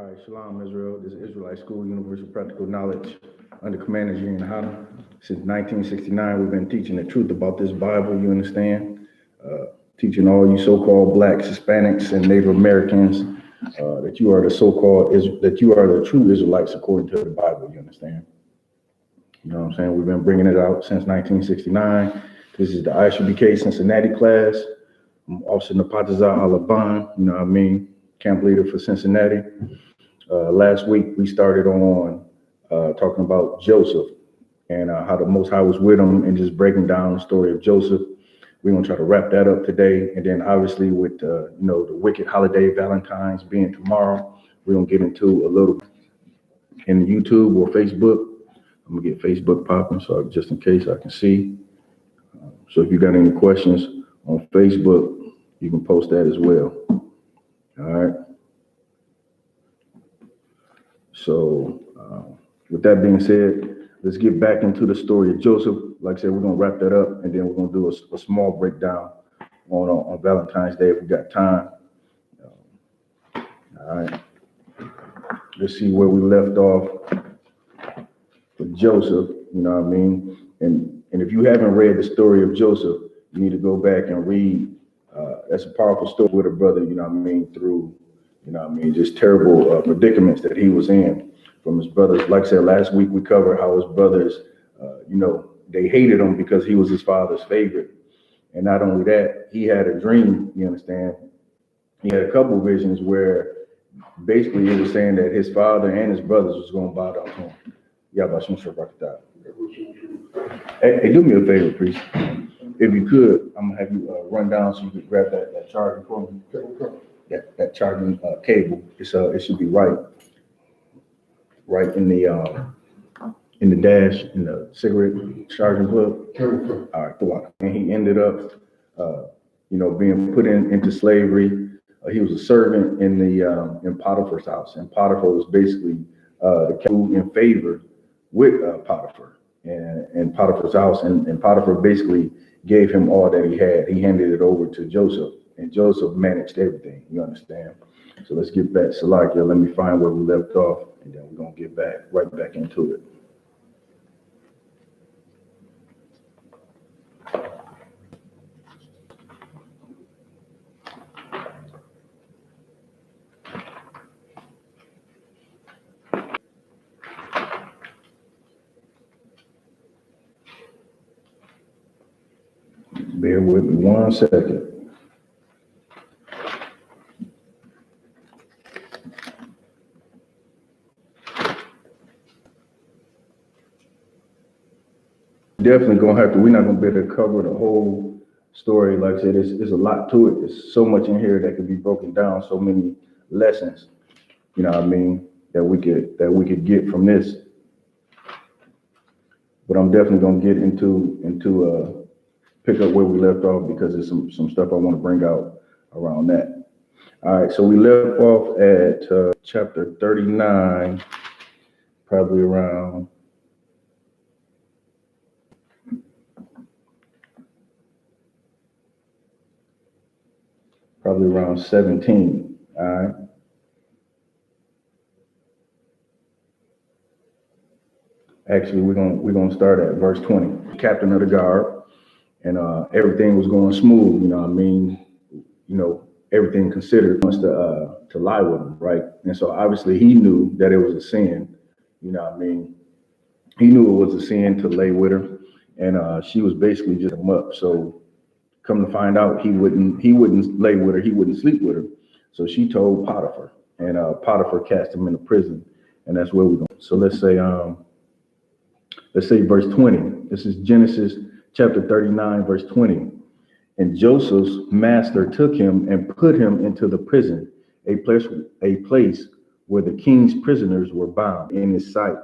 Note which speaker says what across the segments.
Speaker 1: All right, Shalom, Israel. This is Israelite School, Universal Practical Knowledge, under Commander YAHANNA. Since 1969, we've been teaching the truth about this Bible, you understand? Teaching all you so-called blacks, Hispanics, and Native Americans that you are the true Israelites according to the Bible, you understand? You know what I'm saying? We've been bringing it out since 1969. This is the I.S.U.P.K Cincinnati class. I'm Officer Potawatami, Alabama, you know what I mean? Camp leader for Cincinnati. Last week we started on talking about Joseph and how the Most High was with him and just breaking down the story of Joseph. We're gonna try to wrap that up today, and then obviously with the wicked holiday Valentine's being tomorrow, we're gonna get into a little in YouTube or Facebook. I'm gonna get Facebook popping so just in case I can see. So if you got any questions on Facebook, you can post that as well. All right. So with that being said, let's get back into the story of Joseph. Like I said, we're gonna wrap that up, and then we're gonna do a small breakdown on Valentine's Day if we got time. All right. Let's see where we left off with Joseph. You know what I mean? And if you haven't read the story of Joseph, you need to go back and read. That's a powerful story with a brother, you know what I mean, through, you know what I mean, just terrible predicaments that he was in from his brothers. Like I said, last week we covered how his brothers, they hated him because he was his father's favorite. And not only that, he had a dream, you understand? He had a couple visions where basically he was saying that his father and his brothers was going to bow down to him. Hey, do me a favor, priest. If you could, I'm gonna have you run down so you could grab that charging for me. That charging cable. It should be right in the dash in the cigarette charging plug. All right, throughout. And he ended up, being put into slavery. He was a servant in Potiphar's house, and Potiphar was basically the king in favor with Potiphar and Potiphar's house, and Potiphar basically gave him all that he had. He handed it over to Joseph, and Joseph managed everything. You understand? So let's get back. Salakia, let me find where we left off, and then we're gonna get right back into it. Bear with me 1 second. Definitely gonna have to, we're not gonna be able to cover the whole story. Like I said, there's a lot to it. There's so much in here that could be broken down, so many lessons, you know what I mean, that we could get from this. But I'm definitely gonna get into pick up where we left off because there's some stuff I want to bring out around that. All right, so we left off at chapter 39, probably around around 17. All right. Actually, we're gonna start at verse 20. Captain of the guard. And everything was going smooth, you know what I mean? Everything considered wants to lie with him, right? And so obviously he knew that it was a sin, you know what I mean? He knew it was a sin to lay with her, and she was basically just him up. So come to find out, he wouldn't lay with her, he wouldn't sleep with her. So she told Potiphar, and Potiphar cast him into prison, and that's where we're going. So let's say verse 20. This is Genesis chapter 39, verse 20. And Joseph's master took him and put him into the prison, a place where the king's prisoners were bound in his sight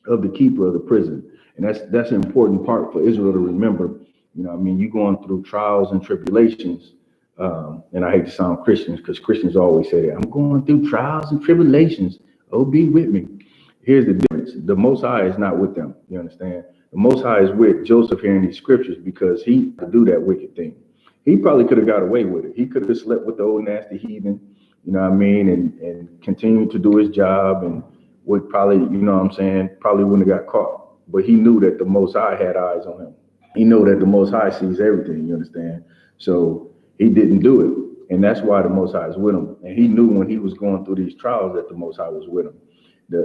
Speaker 1: of the keeper of the prison. And that's an important part for Israel to remember. You know what I mean? You're going through trials and tribulations. And I hate to sound Christians because Christians always say that. I'm going through trials and tribulations. Oh, be with me. Here's the difference. The Most High is not with them. You understand? The Most High is with Joseph here in these scriptures because he could do that wicked thing. He probably could have got away with it. He could have slept with the old nasty heathen. you know what I mean, and continued to do his job, and would probably, you know what I'm saying, probably wouldn't have got caught. But he knew that the Most High had eyes on him. He knew that the Most High sees everything, you understand? So he didn't do it. And that's why the Most High is with him. And he knew when he was going through these trials that the Most High was with him.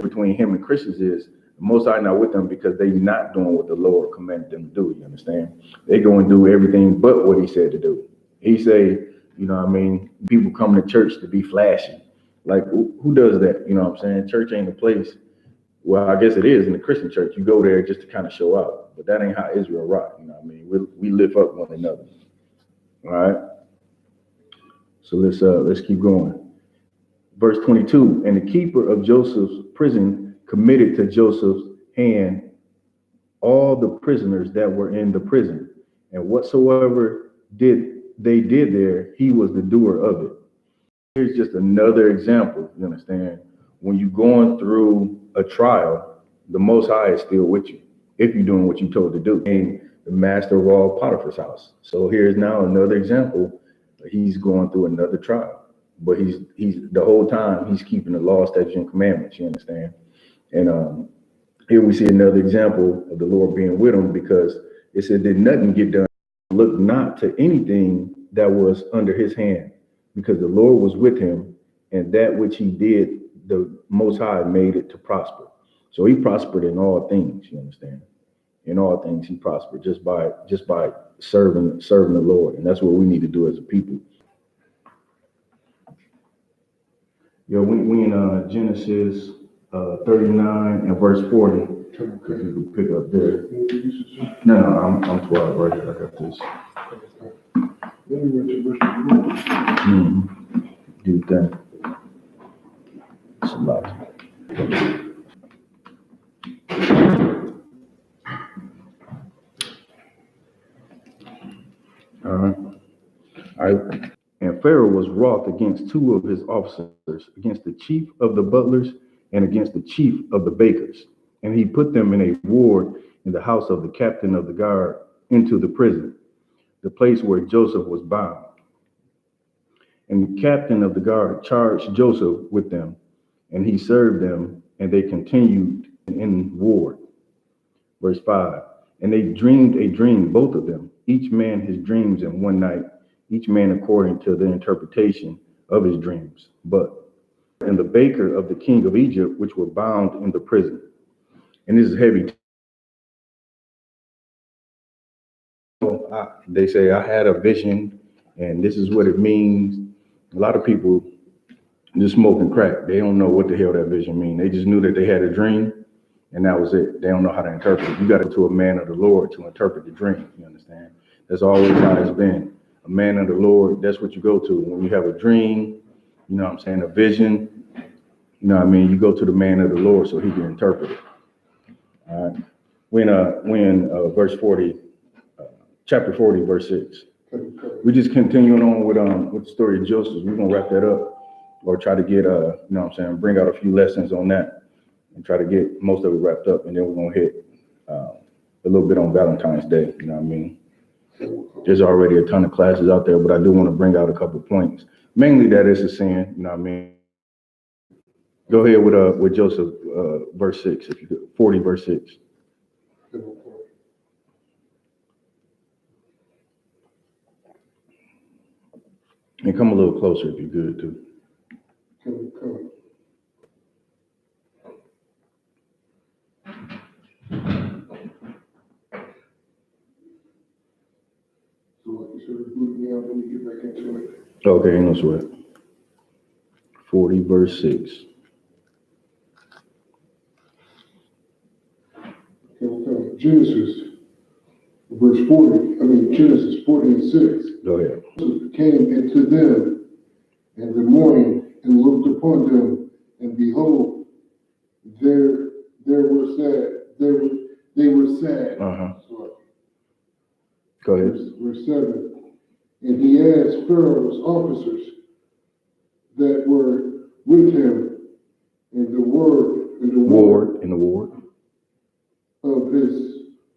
Speaker 1: Between him and Christians is the Most High not with them because they not doing what the Lord commanded them to do, you understand? They go and do everything but what he said to do. He say, you know what I mean, people come to church to be flashy. Like, who does that? You know what I'm saying? Church ain't a place. Well, I guess it is in the Christian church. You go there just to kind of show out. But that ain't how Israel rock, you know what I mean? We lift up one another. All right? So let's keep going. Verse 22, and the keeper of Joseph's prison committed to Joseph's hand all the prisoners that were in the prison, and whatsoever they did there, he was the doer of it. Here's just another example, you understand? When you're going through a trial, the Most High is still with you, if you're doing what you're told to do. And the master of all Potiphar's house. So here's now another example. He's going through another trial, but he's the whole time he's keeping the law, statutes, and commandments, you understand? And here we see another example of the Lord being with him, because it said that nothing get done. Look not to anything that was under his hand, because the Lord was with him, and that which he did, the Most High made it to prosper. So he prospered in all things, you understand? In all things he prospered just by serving the Lord. And that's what we need to do as a people. Yo, we in Genesis 39 and verse 40. If you can pick up there. No, I'm 12 right here. I got this. Do that. It's a lot. All right. And Pharaoh was wroth against two of his officers, against the chief of the butlers and against the chief of the bakers. And he put them in a ward in the house of the captain of the guard into the prison, the place where Joseph was bound. And the captain of the guard charged Joseph with them, and he served them, and they continued in ward. Verse 5, and they dreamed a dream, both of them, each man his dreams in one night, each man according to the interpretation of his dreams. But and the baker of the king of Egypt, which were bound in the prison. And this is heavy. They say, I had a vision, and this is what it means. A lot of people just smoking crack. They don't know what the hell that vision means. They just knew that they had a dream, and that was it. They don't know how to interpret it. You got to go to a man of the Lord to interpret the dream, you understand? That's always how it's been. A man of the Lord, that's what you go to. When you have a dream, you know what I'm saying, a vision, you know what I mean, you go to the man of the Lord so he can interpret it. All right. We're in verse 40, chapter 40, verse 6. We just continuing on with the story of Joseph. We're gonna wrap that up, or try to get you know what I'm saying, bring out a few lessons on that and try to get most of it wrapped up, and then we're gonna hit a little bit on Valentine's Day, you know what I mean? There's already a ton of classes out there, but I do want to bring out a couple points. Mainly that it's a sin, you know what I mean? Go ahead with Joseph, verse 6, if you could, 40, verse 6. And come a little closer if you're good too.
Speaker 2: Come. So like you said, boot me out, let me get back into it.
Speaker 1: Okay, no sweat. 40, verse 6.
Speaker 2: Okay. Genesis 40 and 6.
Speaker 1: Go ahead.
Speaker 2: Joseph came into them in the morning and looked upon them, and behold, they were sad. Sorry.
Speaker 1: Go ahead.
Speaker 2: Verse 7. And he asked Pharaoh's officers that were with him in the ward of his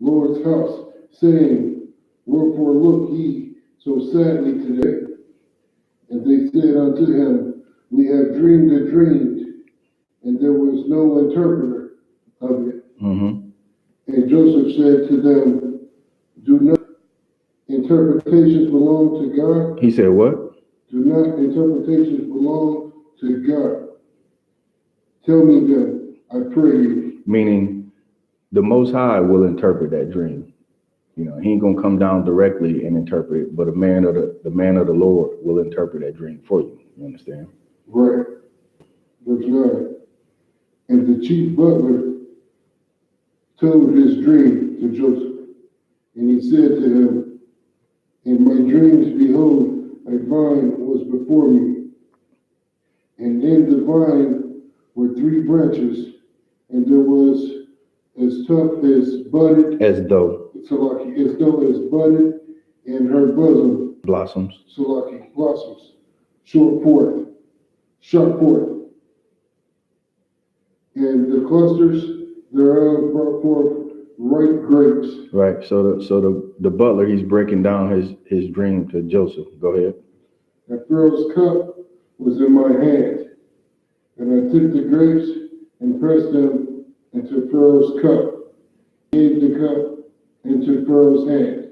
Speaker 2: Lord's house, saying, wherefore look ye so sadly today? And they said unto him, we have dreamed a dream, and there was no interpreter of it.
Speaker 1: Mm-hmm.
Speaker 2: And Joseph said to them, do not interpretations belong to God?
Speaker 1: He said what?
Speaker 2: Do not interpretations belong to God? Tell me then, I pray you.
Speaker 1: Meaning, the Most High will interpret that dream. You know, he ain't gonna come down directly and interpret it, but the man of the Lord will interpret that dream for you. You understand?
Speaker 2: Right. Verse 9. And the chief butler told his dream to Joseph, and he said to him, in my dreams, behold, a vine was before me, and in the vine were 3 branches, and there was as tough as budded,
Speaker 1: As though
Speaker 2: as budded in her bosom,
Speaker 1: blossoms.
Speaker 2: blossoms, shot forth, and the clusters thereof brought forth ripe grapes.
Speaker 1: Right. So the butler, he's breaking down his dream to Joseph. Go ahead.
Speaker 2: And Pharaoh's cup was in my hand, and I took the grapes and pressed them into Pharaoh's cup, gave the cup into Pharaoh's hand.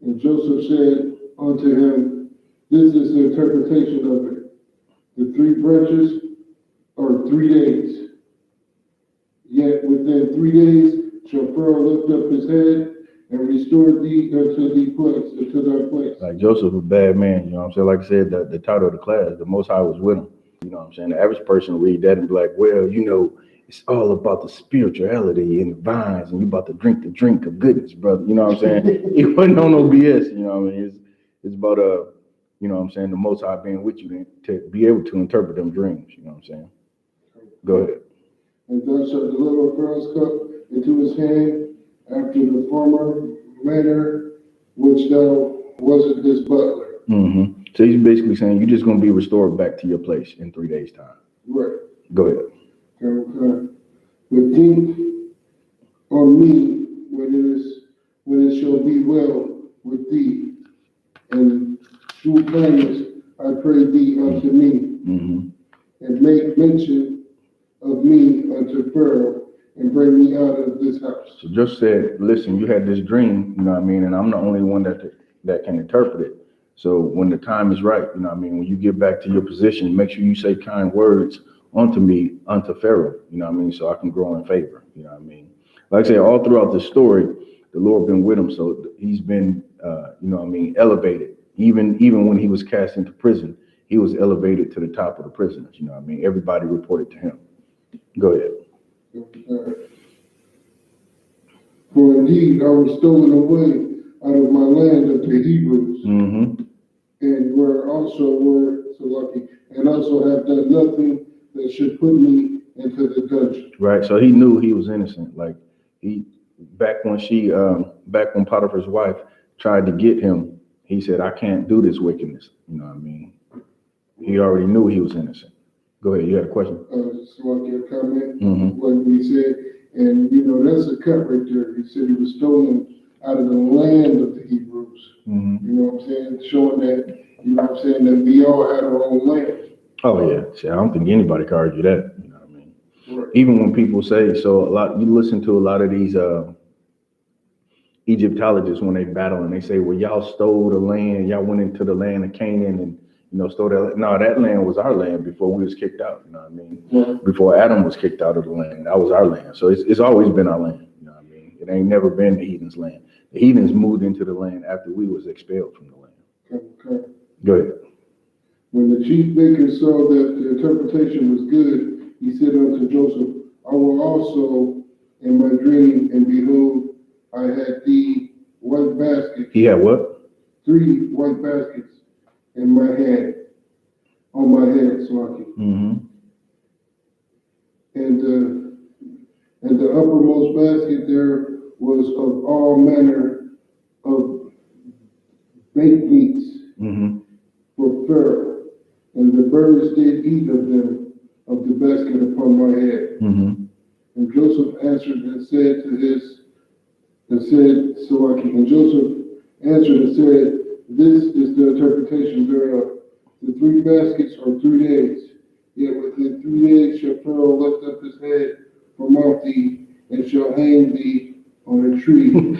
Speaker 2: And Joseph said unto him, this is the interpretation of it. The 3 branches are 3 days. Yet within 3 days shall Pharaoh lift up his head and restore thee unto thy place.
Speaker 1: Like Joseph, a bad man, you know what I'm saying? Like I said, the title of the class, the Most High was with him. You know what I'm saying? The average person read that and be like, well, you know, it's all about the spirituality and the vines, and you about to drink the drink of goodness, brother. You know what I'm saying? It wasn't on no BS, you know what I mean? It's about, you know what I'm saying, the Most High being with you to be able to interpret them dreams, you know what I'm saying? Go ahead.
Speaker 2: And thou shalt deliver Pharaoh's cup into his hand after the former manner which thou wasn't his butler.
Speaker 1: Mm-hmm. So he's basically saying you're just going to be restored back to your place in 3 days' time.
Speaker 2: Right.
Speaker 1: Go ahead.
Speaker 2: But think on me when it shall be well with thee, and true kindness I pray thee unto me,
Speaker 1: Mm-hmm.
Speaker 2: and make mention of me unto Pharaoh, and bring me out of this house.
Speaker 1: So just said, listen, you had this dream, you know what I mean, and I'm the only one that can interpret it. So when the time is right, you know what I mean, when you get back to your position, make sure you say kind words unto me, unto Pharaoh, you know what I mean, so I can grow in favor, you know what I mean. Like I say, all throughout the story, the Lord been with him, so he's been, you know what I mean, elevated. Even when he was cast into prison, he was elevated to the top of the prisoners, you know what I mean. Everybody reported to him. Go ahead.
Speaker 2: For indeed I was stolen away out of my land of the Hebrews,
Speaker 1: Mm-hmm.
Speaker 2: and also have done nothing that should put me into the dungeon.
Speaker 1: Right. So he knew he was innocent. Like back when Potiphar's wife tried to get him, he said, I can't do this wickedness. You know what I mean? He already knew he was innocent. Go ahead. You had a question?
Speaker 2: Your comment,
Speaker 1: Mm-hmm.
Speaker 2: what we said, and that's a cut right there. He said he was stolen out of the land of the Hebrews.
Speaker 1: Mm-hmm.
Speaker 2: You know what I'm saying? Showing that, that we all had our own land.
Speaker 1: Oh yeah. See, I don't think anybody can argue that. You know what I mean?
Speaker 2: Right.
Speaker 1: Even when people say, you listen to a lot of these Egyptologists when they battle and they say, well, y'all stole the land, y'all went into the land of Canaan and stole that. No, that land was our land before we was kicked out. You know what I mean?
Speaker 2: Yeah.
Speaker 1: Before Adam was kicked out of the land, that was our land. So it's always been our land. You know what I mean? It ain't never been the heathens' land. The heathens moved into the land after we was expelled from the land.
Speaker 2: Okay.
Speaker 1: Go ahead.
Speaker 2: When the chief baker saw that the interpretation was good, he said unto Joseph, I will also in my dream, and behold, I had 3 white baskets.
Speaker 1: He had what?
Speaker 2: 3 white baskets in my hand, on my head, Slaki.
Speaker 1: Mm-hmm.
Speaker 2: And the uppermost basket there was of all manner of baked meats
Speaker 1: Mm-hmm.
Speaker 2: for Pharaoh. And the birds did eat of them, of the basket upon my head.
Speaker 1: Mm-hmm.
Speaker 2: And Joseph answered and said and Joseph answered and said, this is the interpretation thereof. The 3 baskets are 3 days. Yet within 3 days shall Pharaoh lift up his head from off thee, and shall hang thee on a tree. And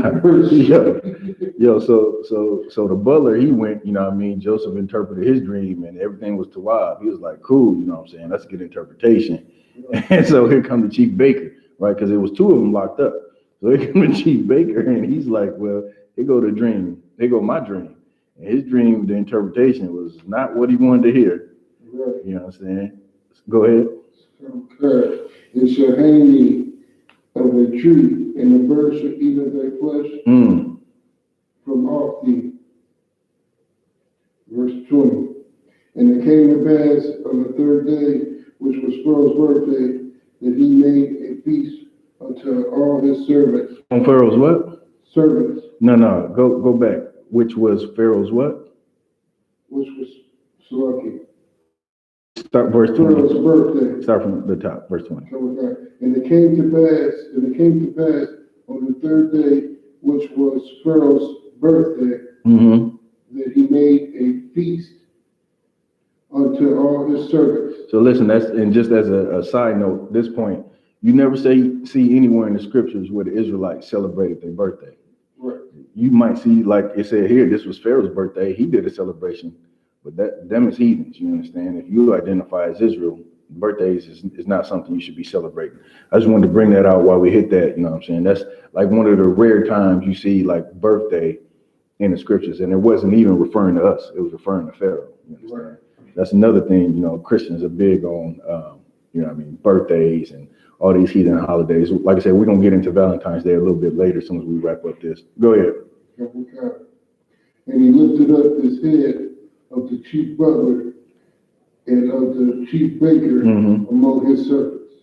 Speaker 2: the verse.
Speaker 1: So the butler, he went, you know what I mean? Joseph interpreted his dream and everything was tawab. He was like, cool, you know what I'm saying? That's a good interpretation. And so here come the chief baker, right? Because there was 2 of them locked up. So here come the chief baker and he's like, well, here go the dream. Here go my dream. And his dream, the interpretation was not what he wanted to hear.
Speaker 2: Right.
Speaker 1: You know what I'm saying? Go ahead.
Speaker 2: Okay. It shall hang thee of a tree, and the birds shall eat of thy flesh from off thee. Verse 20. And it came to pass on the 3rd day, which was Pharaoh's birthday, that he made a feast unto all his servants.
Speaker 1: On Pharaoh's what?
Speaker 2: Servants.
Speaker 1: No. Go back. Which was Pharaoh's what?
Speaker 2: Which was Salaki.
Speaker 1: Start verse 20.
Speaker 2: Pharaoh's birthday.
Speaker 1: Start from the top, verse 20.
Speaker 2: And it came to pass on the 3rd day, which was Pharaoh's birthday, that he made a feast unto all his servants.
Speaker 1: So listen, and just as a side note, at this point, you never see anywhere in the scriptures where the Israelites celebrated their birthday.
Speaker 2: Right.
Speaker 1: You might see, like it said here, this was Pharaoh's birthday. He did a celebration, but them is heathens. You understand? If you identify as Israel, birthdays is not something you should be celebrating. I just wanted to bring that out while we hit that. You know what I'm saying? That's like one of the rare times you see like birthday in the scriptures, and it wasn't even referring to us; it was referring to Pharaoh. You understand? Right. That's another thing. You know, Christians are big on, you know what I mean, birthdays and all these heathen holidays. Like I said, we're going to get into Valentine's Day a little bit later as soon as we wrap up this. Go ahead.
Speaker 2: And he lifted up his head of the chief butler and of the chief baker among his servants.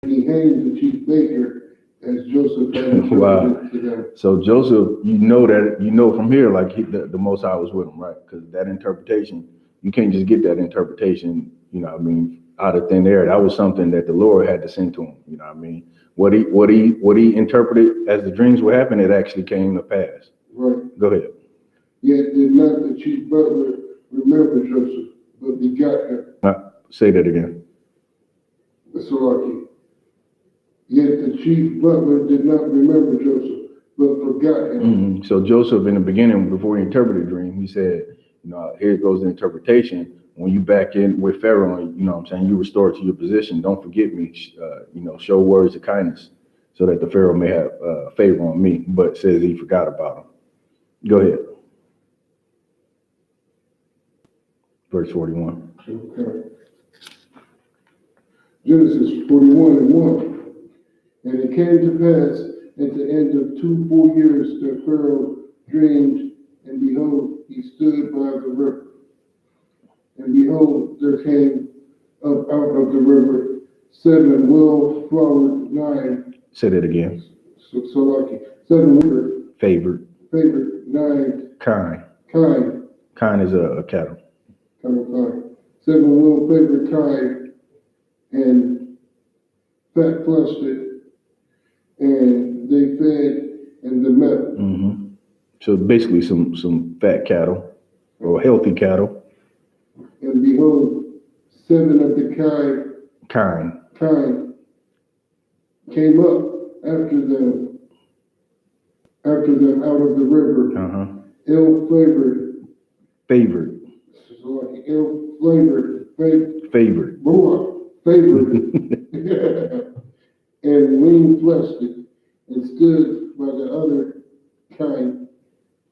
Speaker 2: And he hanged the chief baker as Joseph had interpreted to them.
Speaker 1: So Joseph, you know from here, like the Most High was with him, right? Because that interpretation, you can't just get that interpretation, you know what I mean, out of thin air. That was something that the Lord had to send to him. You know what I mean? What he interpreted as the dreams were happening, it actually came to pass.
Speaker 2: Right.
Speaker 1: Go ahead.
Speaker 2: Yet did not the chief butler remember Joseph, but begot him.
Speaker 1: Say that again.
Speaker 2: Salaki. Yet the chief butler did not remember Joseph, but forgot him.
Speaker 1: So Joseph, in the beginning, before he interpreted the dream, he said, you know, here goes the interpretation. When you back in with Pharaoh, you know what I'm saying, you restore to your position, don't forget me, you know, show words of kindness so that the Pharaoh may have favor on me, but says he forgot about him. Go ahead. Verse 41.
Speaker 2: Okay. Genesis 41:1. And it came to pass at the end of 2 full years that Pharaoh dreamed, and behold, he stood by the river. And behold, there came up out of the river 7 well-flowered 9.
Speaker 1: Say that again.
Speaker 2: So lucky. 7 river.
Speaker 1: Favored.
Speaker 2: 9.
Speaker 1: Kind. Kind is a cattle.
Speaker 2: Kind. 7 well-favored kine, and fat-fleshed, and they fed and they met.
Speaker 1: So basically some fat cattle or healthy cattle.
Speaker 2: And behold, 7 of the kind came up after them out of the river, ill-flavored.
Speaker 1: Favored.
Speaker 2: So like ill-flavored.
Speaker 1: Favored.
Speaker 2: And lean-fleshed, and stood by the other kind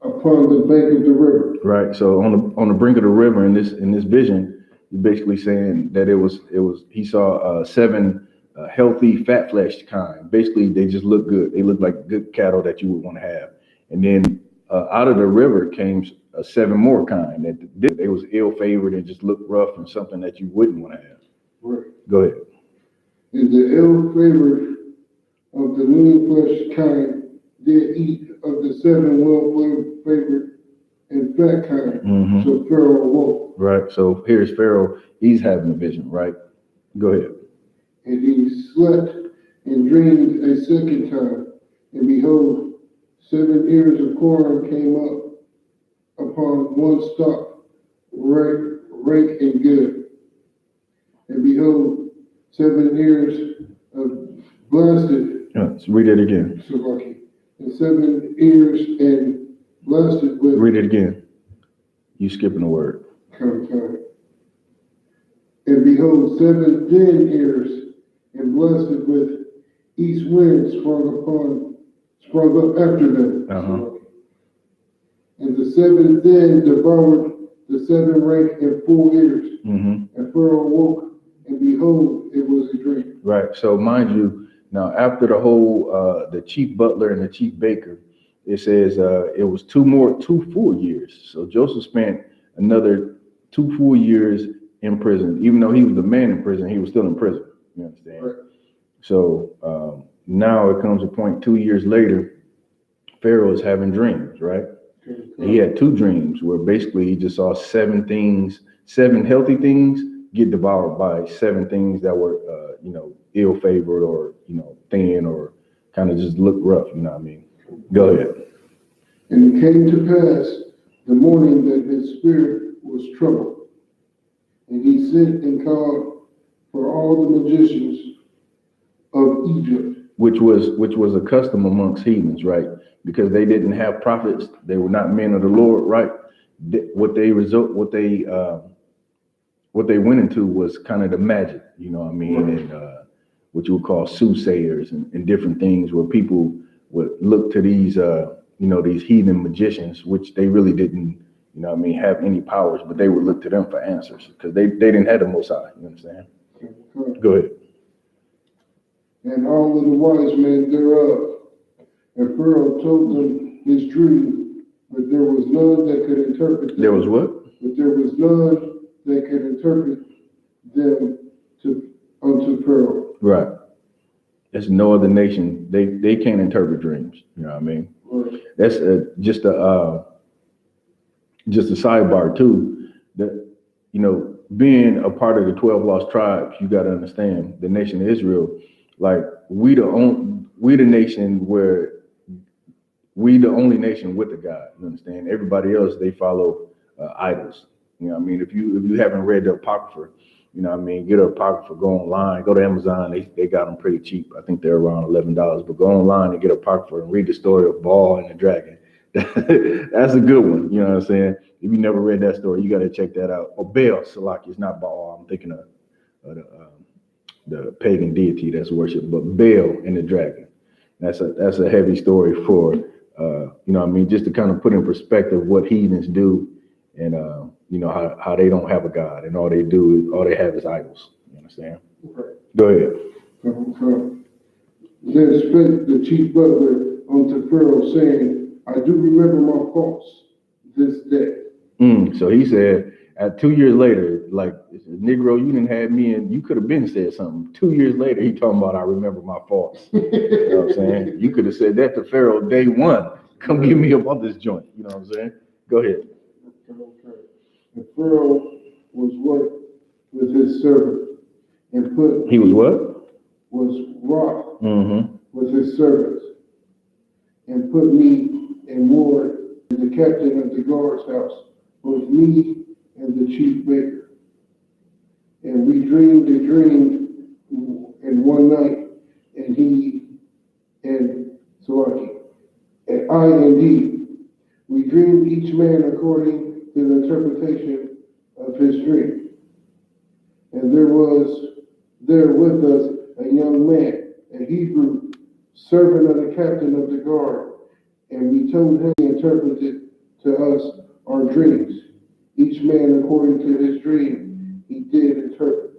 Speaker 2: upon the bank of the river.
Speaker 1: Right. So on the brink of the river in this vision, he's basically saying that he saw 7 healthy, fat-fleshed kind. Basically, they just look good. They look like good cattle that you would want to have. And then out of the river came 7 more kind that they was ill-favored and just looked rough and something that you wouldn't want to have.
Speaker 2: Right.
Speaker 1: Go ahead.
Speaker 2: And the ill-favored of the lean-fleshed kind did eat of the 7 well-favored and fat kind. So Pharaoh awoke.
Speaker 1: Right. So here's Pharaoh. He's having a vision, right? Go ahead.
Speaker 2: And he slept and dreamed a second time. And behold, 7 ears of corn came up upon one stalk. rank and good. And behold, 7 years of blasted,
Speaker 1: Let's read it again.
Speaker 2: and 7 years and blasted with.
Speaker 1: Read it again. You skipping a word.
Speaker 2: And behold, 7 thin ears, and blasted with east wind sprung up after them. And the 7 then devoured the 7 rank and full ears. And Pharaoh awoke, and behold, it was a dream.
Speaker 1: Right. So mind you, now after the whole the chief butler and the chief baker, it says it was 2 full years. So Joseph spent another 2 full years in prison. Even though he was the man in prison, he was still in prison. You understand?
Speaker 2: Right.
Speaker 1: So now it comes a point 2 years later, Pharaoh is having dreams, right? He had 2 dreams where basically he just saw 7 things, 7 healthy things get devoured by 7 things that were, ill-favored or, thin or kind of just look rough, you know what I mean? Go ahead.
Speaker 2: And it came to pass the morning that his spirit was troubled. And he sent and called for all the magicians of Egypt. Which
Speaker 1: was a custom amongst heathens, right? Because they didn't have prophets, they were not men of the Lord, right? What they went into was kind of the magic, you know what I mean, and what you would call soothsayers and different things where people would look to these these heathen magicians, which they really didn't, have any powers, but they would look to them for answers because they didn't have the Most High, you understand? Go ahead.
Speaker 2: And all of the wise men thereof. And Pharaoh told them his dream, but there was none that could interpret them.
Speaker 1: There was what?
Speaker 2: But there was none that could interpret them unto Pharaoh.
Speaker 1: Right. There's no other nation. They can't interpret dreams. You know what I mean?
Speaker 2: Right.
Speaker 1: That's just a sidebar too. That being a part of the 12 lost tribes, you got to understand the nation of Israel. Like we the only nation with a God. You understand? Everybody else, they follow idols. You know what I mean? If you haven't read the Apocrypha, you know what I mean, get an Apocrypha, go online, go to Amazon. They got them pretty cheap. I think they're around $11. But go online and get an Apocrypha and read the story of Baal and the dragon. That's a good one. You know what I'm saying? If you never read that story, you got to check that out. Or Baal, Salaki, it's not Baal. I'm thinking of the pagan deity that's worshipped, but Baal and the dragon. That's a heavy story for what I mean, just to kind of put in perspective what heathens do and how they don't have a God and all they have is idols. You understand?
Speaker 2: Right.
Speaker 1: Go ahead.
Speaker 2: Then spake the chief butler unto Pharaoh, saying, I do remember my faults this day.
Speaker 1: So he said, 2 years later, like, Negro, you didn't have me and you could have been said something. 2 years later, he talking about, I remember my faults. You know what I'm saying? You could have said that to Pharaoh day one. Come give me about this joint. You know what I'm saying? Go ahead.
Speaker 2: Okay. And Pharaoh was what with his servant and put.
Speaker 1: He was what?
Speaker 2: Was wroth with his servants and put me in ward in the captain of the guard's house, both me and the chief baker. And we dreamed a dream in one night, and I indeed, we dreamed each man according to the interpretation of his dream. And there was there with us a young man, a Hebrew, servant of the captain of the guard, and we told him he interpreted to us our dreams. Each man according to his dream he did interpret.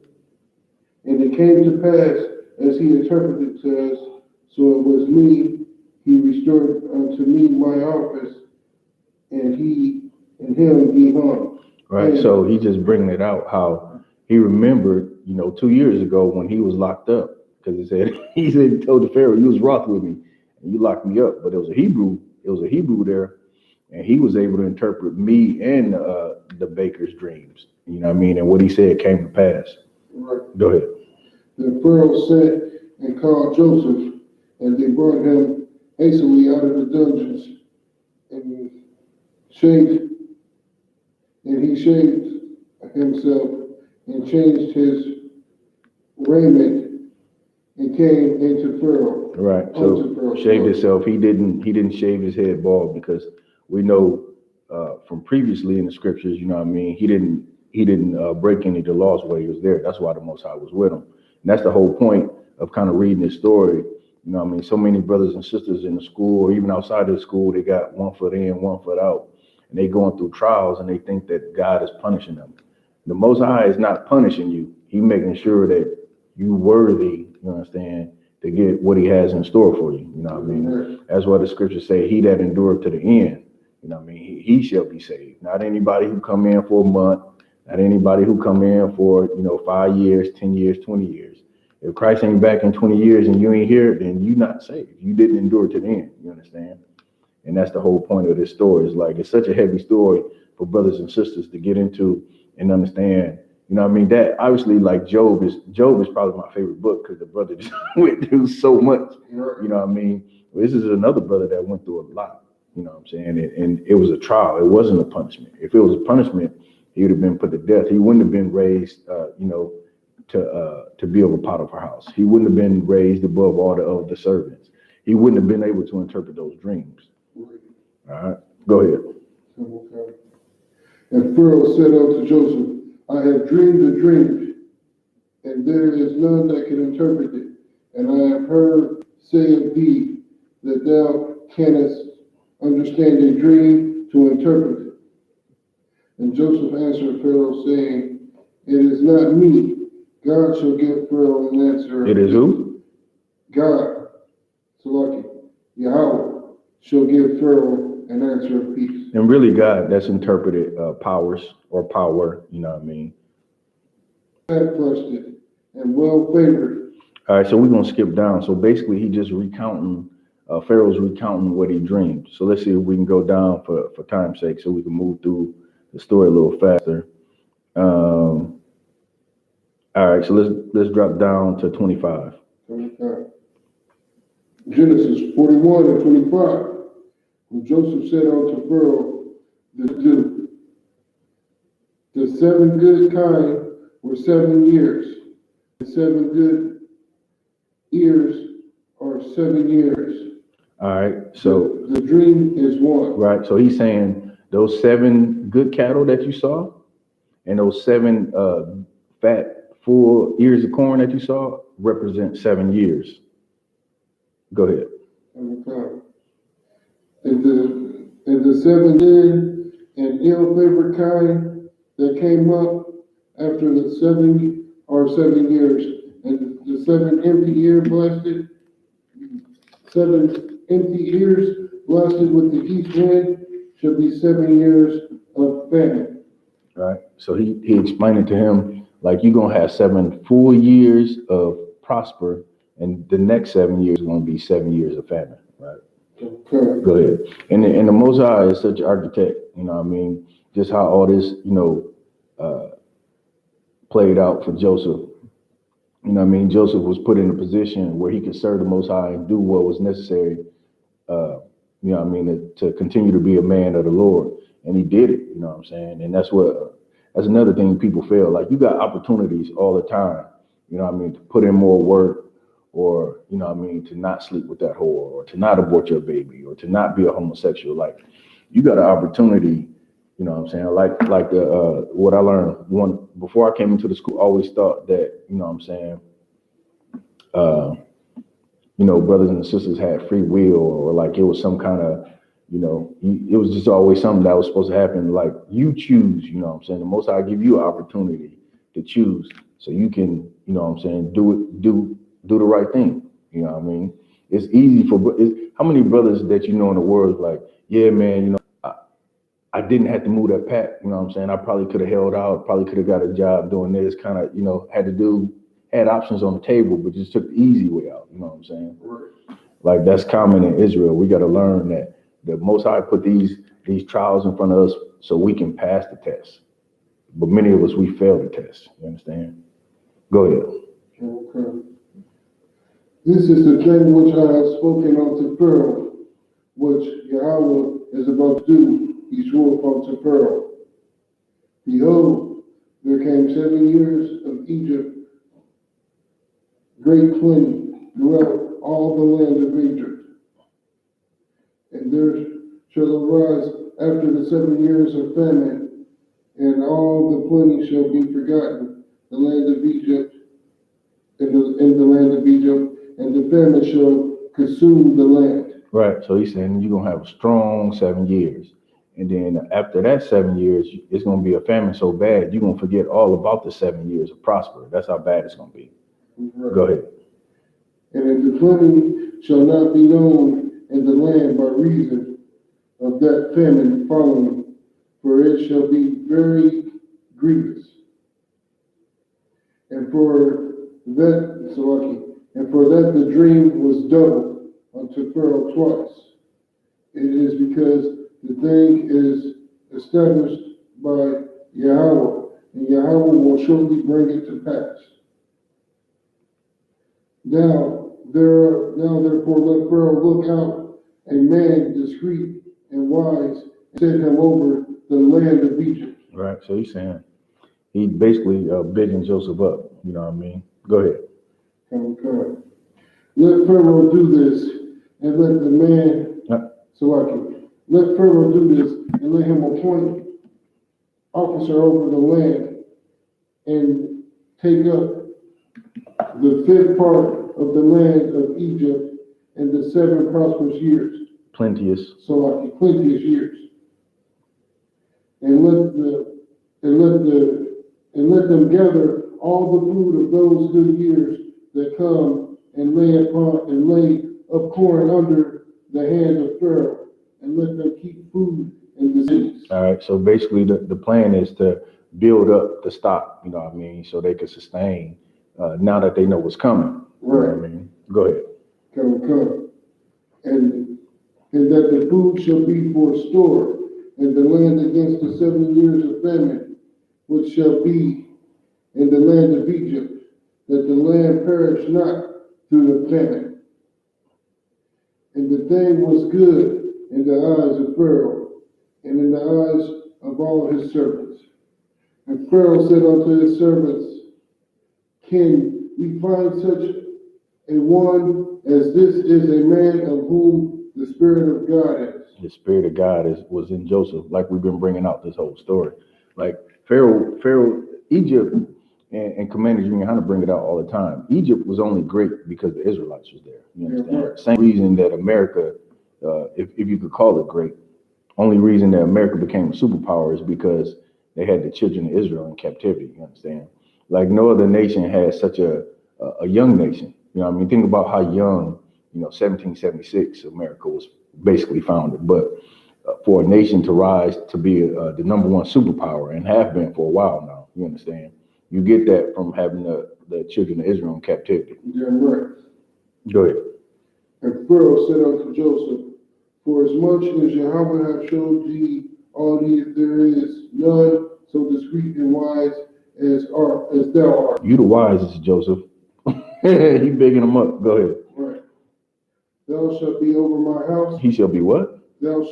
Speaker 2: And it came to pass as he interpreted to us, so it was me, he restored unto me my office, and him he hung.
Speaker 1: Right, and so he just bringing it out how he remembered, 2 years ago when he was locked up, because he told the Pharaoh, you was wroth with me and you locked me up, but it was a Hebrew there, and he was able to interpret me and the baker's dreams, you know what I mean, and what he said came to pass.
Speaker 2: Right.
Speaker 1: Go ahead.
Speaker 2: The Pharaoh sent and called Joseph, and they brought him hastily out of the dungeons and And he shaved himself and changed his raiment and came into Pharaoh.
Speaker 1: Right. So shaved himself. He didn't shave his head bald, because we know from previously in the scriptures, you know what I mean, he didn't break any of the laws while he was there. That's why the Most High was with him. And that's the whole point of kind of reading this story. You know what I mean? So many brothers and sisters in the school, or even outside of the school, they got 1 foot in, 1 foot out, and they going through trials, and they think that God is punishing them. The Most High is not punishing you. He making sure that you worthy, you understand, to get what he has in store for you. You know what I mean? That's why the scriptures say, he that endured to the end, you know what I mean, he shall be saved. Not anybody who come in for a month, not anybody who come in for, 5 years, 10 years, 20 years. If Christ ain't back in 20 years and you ain't here, then you not saved. You didn't endure to the end, you understand? And that's the whole point of this story. It's like, it's such a heavy story for brothers and sisters to get into and understand. You know what I mean? That obviously, like Job is probably my favorite book, because the brother just went through so much. You know what I mean? This is another brother that went through a lot. You know what I'm saying? And it was a trial. It wasn't a punishment. If it was a punishment, he would have been put to death. He wouldn't have been raised, to be over Potiphar's house. He wouldn't have been raised above all of the servants. He wouldn't have been able to interpret those dreams. All right, go ahead.
Speaker 2: Okay. And Pharaoh said unto Joseph, I have dreamed a dream, and there is none that can interpret it. And I have heard say of thee that thou canst understand a dream to interpret it. And Joseph answered Pharaoh, saying, it is not me. God shall give Pharaoh an answer.
Speaker 1: It is who?
Speaker 2: God, Salaki, Yahweh, shall give Pharaoh an answer of peace.
Speaker 1: And really, God, that's interpreted powers or power, you know what I mean?
Speaker 2: Flushed and well favored.
Speaker 1: All right, so we're going to skip down. So basically, he just recounting, Pharaoh's recounting what he dreamed. So let's see if we can go down for time's sake, so we can move through the story a little faster. All right, so let's drop down to 25.
Speaker 2: 25. Genesis 41 and 25. When Joseph said unto Pharaoh, the 7 good kine were 7 years. The 7 good ears are 7 years.
Speaker 1: All right, so
Speaker 2: the dream is one.
Speaker 1: Right, so he's saying those 7 good cattle that you saw, and those 7 fat, full ears of corn that you saw represent 7 years. Go ahead.
Speaker 2: Okay. And the 7 dead and ill-favored kind that came up after the 7 are 7 years, and the 7 empty ears blasted with the east wind shall be 7 years of famine.
Speaker 1: Right. So he explained it to him like, you're gonna have 7 full years of prosper, and the next 7 years is gonna be 7 years of famine. Right.
Speaker 2: Okay.
Speaker 1: Go ahead. And the Most High is such an architect, you know what I mean? Just how all this, played out for Joseph. You know what I mean? Joseph was put in a position where he could serve the Most High and do what was necessary, to continue to be a man of the Lord. And he did it, you know what I'm saying? And that's another thing people feel like. You got opportunities all the time, you know what I mean, to put in more work, or, you know what I mean, to not sleep with that whore, or to not abort your baby, or to not be a homosexual. Like, you got an opportunity, you know what I'm saying? Like what I learned before I came into the school, I always thought that, you know what I'm saying, brothers and sisters had free will, or like it was some kind of, it was just always something that was supposed to happen. Like, you choose, you know what I'm saying? The Most High give you an opportunity to choose, so you can, you know what I'm saying, do the right thing. You know what I mean? It's easy how many brothers that you know in the world is like, yeah, man, I didn't have to move that pack, you know what I'm saying? I probably could have held out, probably could have got a job doing this, kind of, had options on the table, but just took the easy way out, you know what I'm saying? Right. Like, that's common in Israel. We got to learn that the Most High put these trials in front of us so we can pass the test. But many of us, we fail the test, you understand? Go ahead.
Speaker 2: Okay. This is the thing which I have spoken unto Pharaoh, which Yahweh is about to do. He swore unto Pharaoh. Behold, there came 7 years of Egypt, great plenty throughout all the land of Egypt. And there shall arise after the 7 years of famine, and all the plenty shall be forgotten, the land of Egypt, in the land of Egypt, and the famine shall consume the land.
Speaker 1: Right. So he's saying you're gonna have a strong 7 years. And then after that 7 years, it's gonna be a famine so bad, you're gonna forget all about the 7 years of prosper. That's how bad it's gonna be.
Speaker 2: Right.
Speaker 1: Go ahead.
Speaker 2: And the plenty shall not be known in the land by reason of that famine following, for it shall be very grievous. And for that, the dream was doubled unto Pharaoh twice. It is because the thing is established by Yahweh, and Yahweh will surely bring it to pass. Now therefore let Pharaoh look out a man discreet and wise, and set him over the land of Egypt.
Speaker 1: Right. So he's saying he basically bigging Joseph up. You know what I mean? Go ahead.
Speaker 2: Okay. Let Pharaoh do this, and let the man. Let Pharaoh do this, and let him appoint officer over the land, and take up the 5th part of the land of Egypt in the 7 prosperous years.
Speaker 1: Plenteous.
Speaker 2: Plenteous years. And let them gather all the food of those good years that come, and lay up corn under the hand of Pharaoh, and let them keep food in the cities.
Speaker 1: All right. So basically the plan is to build up the stock, you know what I mean, so they can sustain now that they know what's coming.
Speaker 2: Right.
Speaker 1: You know what I mean? Go ahead.
Speaker 2: Come. And that the food shall be for store in the land against the 7 years of famine, which shall be in the land of Egypt, that the land perish not through the famine. And the thing was good in the eyes of Pharaoh, and in the eyes of all his servants. And Pharaoh said unto his servants, can we find such a one as this is a man of whom the Spirit of God is?
Speaker 1: The Spirit of God was in Joseph, like we've been bringing out this whole story. Like Pharaoh, Egypt, and Commander YAHANNA bring it out all the time. Egypt was only great because the Israelites was there. You understand?
Speaker 2: Yeah, right.
Speaker 1: Same reason that America, if you could call it great, only reason that America became a superpower is because they had the children of Israel in captivity. You understand? Like no other nation has such a young nation. You know what I mean? Think about how young, 1776 America was basically founded. But for a nation to rise to be the #1 superpower, and have been for a while now, you understand? You get that from having the children of Israel in captivity.
Speaker 2: Yeah, right.
Speaker 1: Go ahead.
Speaker 2: And Pharaoh said unto Joseph, for as much as Yahweh hath showed thee all these, there is none so discreet and wise as thou art.
Speaker 1: You the wisest, Joseph. He bigging them up. Go ahead.
Speaker 2: Right. Thou shalt be over my house.
Speaker 1: He shall be what?
Speaker 2: Thou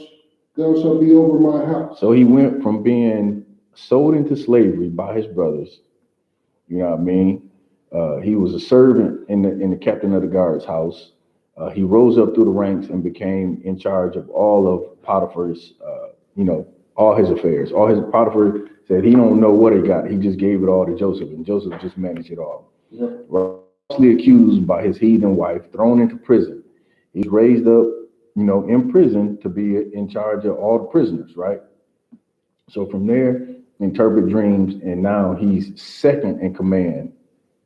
Speaker 2: shalt be over my house.
Speaker 1: So he went from being sold into slavery by his brothers. You know what I mean? He was a servant in the captain of the guard's house. He rose up through the ranks and became in charge of all of Potiphar's, all his affairs. Potiphar said he don't know what he got. He just gave it all to Joseph, and Joseph just managed it all.
Speaker 2: Yeah.
Speaker 1: Falsely accused by his heathen wife, thrown into prison. He's raised up, in prison to be in charge of all the prisoners, right? So from there, interpret dreams, and now he's second in command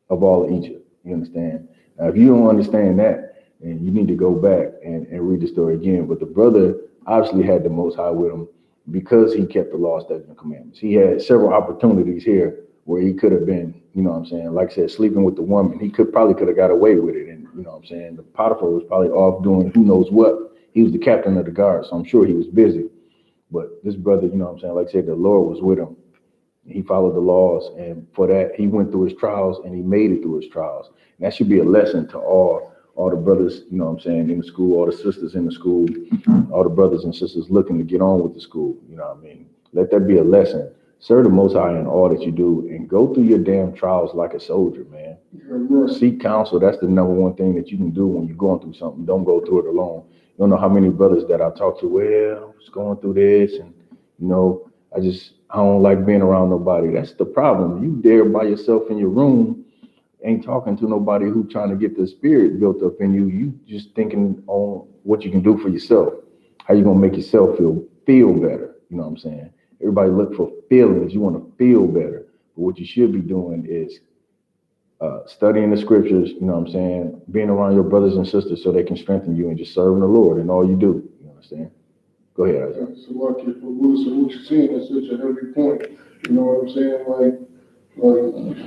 Speaker 1: of all of Egypt. You understand? Now, if you don't understand that, then you need to go back and read the story again. But the brother obviously had the Most High with him because he kept the law, statutes, and commandments. He had several opportunities here where he could have been, like I said, sleeping with the woman. He probably could have got away with it. And the Potiphar was probably off doing who knows what. He was the captain of the guard, so I'm sure he was busy. But this brother, like I said, the Lord was with him. He followed the laws, and for that, he went through his trials, and he made it through his trials. And that should be a lesson to all the brothers, in the school, all the sisters in the school, all the brothers and sisters looking to get on with the school, Let that be a lesson serve the Most High in all that you do, and go through your damn trials like a soldier, man. Seek counsel. That's the number one thing that you can do when you're going through something. Don't go through it alone. You don't know how many brothers that I talk to, well, I was going through this, and I don't like being around nobody. That's the problem. You there by yourself in your room, ain't talking to nobody who trying to get the spirit built up in you. You just thinking on what you can do for yourself. How you gonna make yourself feel better? You know what I'm saying? Everybody look for feelings. You want to feel better. But what you should be doing is studying the scriptures, you know what I'm saying? Being around your brothers and sisters so they can strengthen you, and just serving the Lord in all you do. You understand? Go ahead, Isaac.
Speaker 2: So like what you're saying is such a heavy point. You know what I'm saying? Like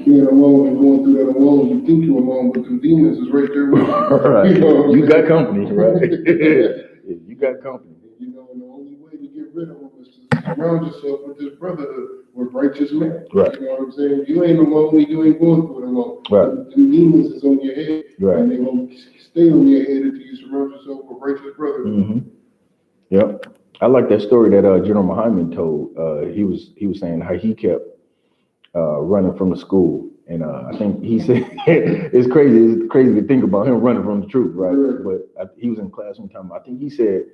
Speaker 2: being alone and going through that alone, you think you're alone, but the demons is right there with you.
Speaker 1: Right. You got company, right? You got company.
Speaker 2: You know, and the only way to get rid of them is to surround yourself with this brotherhood, with righteous men.
Speaker 1: Right.
Speaker 2: You know what I'm saying? You ain't alone, you ain't going through it alone.
Speaker 1: Right.
Speaker 2: The demons is on your head,
Speaker 1: right.
Speaker 2: And they gonna stay on your head until you surround yourself with righteous brothers.
Speaker 1: Mm-hmm. Yep. I like that story that General Muhammad told. He was saying how he kept running from the school, and I think he said it's crazy to think about him running from the truth, right?
Speaker 2: Yeah.
Speaker 1: But he was in class one time. I think he said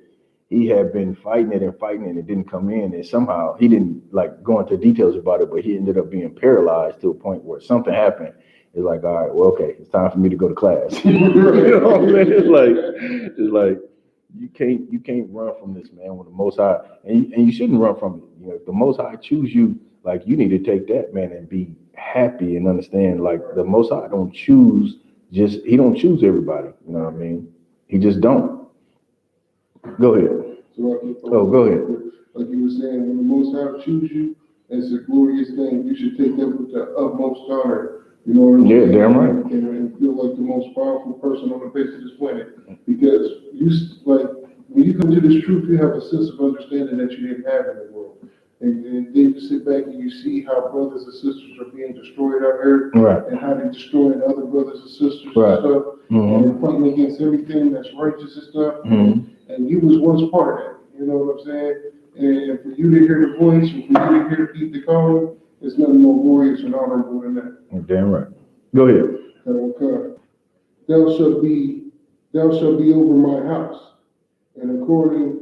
Speaker 1: he had been fighting it, and it didn't come in, and somehow he didn't like go into details about it, but he ended up being paralyzed to a point where something happened. It's like, all right, well, okay, it's time for me to go to class. You know what I mean? It's like you can't run from this, man. When the Most High, and you shouldn't run from it. You know, if the Most High choose you, like, you need to take that, man, and be happy and understand, like, the Most High don't choose he don't choose everybody. You know what I mean? He just don't. Go ahead. Go ahead.
Speaker 2: Like you were saying, when the Most High choose you, it's a glorious thing. You should take that with the utmost honor. You know what I'm saying?
Speaker 1: Yeah, damn right.
Speaker 2: And feel like the most powerful person on the face of this planet. Because when you come to this truth, you have a sense of understanding that you didn't have in the world. And then you sit back and you see how brothers and sisters are being destroyed out here,
Speaker 1: right,
Speaker 2: and how they're destroying other brothers and sisters,
Speaker 1: right,
Speaker 2: and stuff,
Speaker 1: mm-hmm,
Speaker 2: and fighting against everything that's righteous and stuff.
Speaker 1: Mm-hmm.
Speaker 2: And you was once part of that. You know what I'm saying? And for you to hear the voice, and for you to hear the calling, there's nothing more glorious and honorable than that.
Speaker 1: You're damn right. Go ahead.
Speaker 2: Okay. Thou shalt be over my house, and according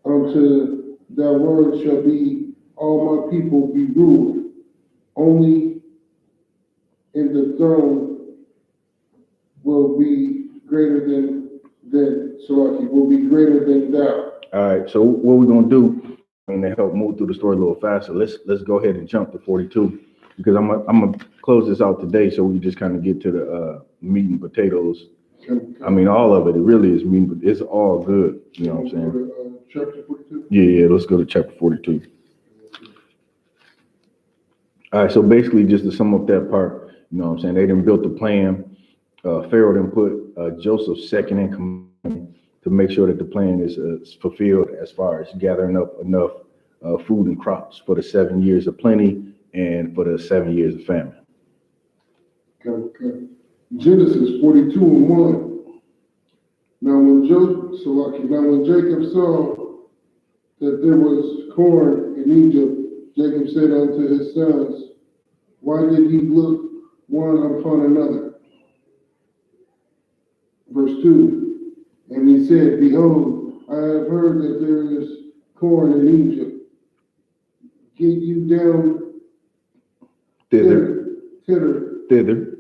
Speaker 2: unto thy word shall be all my people be ruled. Only in the throne will be greater than Salaki, will be greater than thou.
Speaker 1: All right, so what we're gonna do, to help move through the story a little faster, let's go ahead and jump to 42, because I'm gonna close this out today, so we just kind of get to the meat and potatoes. I mean, all of it really is meat, but it's all good. You know what I'm saying?
Speaker 2: Chapter 42?
Speaker 1: Yeah, let's go to chapter 42. All right, so basically, just to sum up that part, you know what I'm saying, they done built the plan. Pharaoh done put Joseph second in command to make sure that the plan is fulfilled as far as gathering up enough food and crops for the 7 years of plenty and for the 7 years of famine.
Speaker 2: Okay. Genesis 42:1. Now when Jacob saw that there was corn in Egypt, Jacob said unto his sons, why did ye look one upon another? Verse 2. And he said, behold, I have heard that there is corn in Egypt. Get you down
Speaker 1: Thither.
Speaker 2: Thither.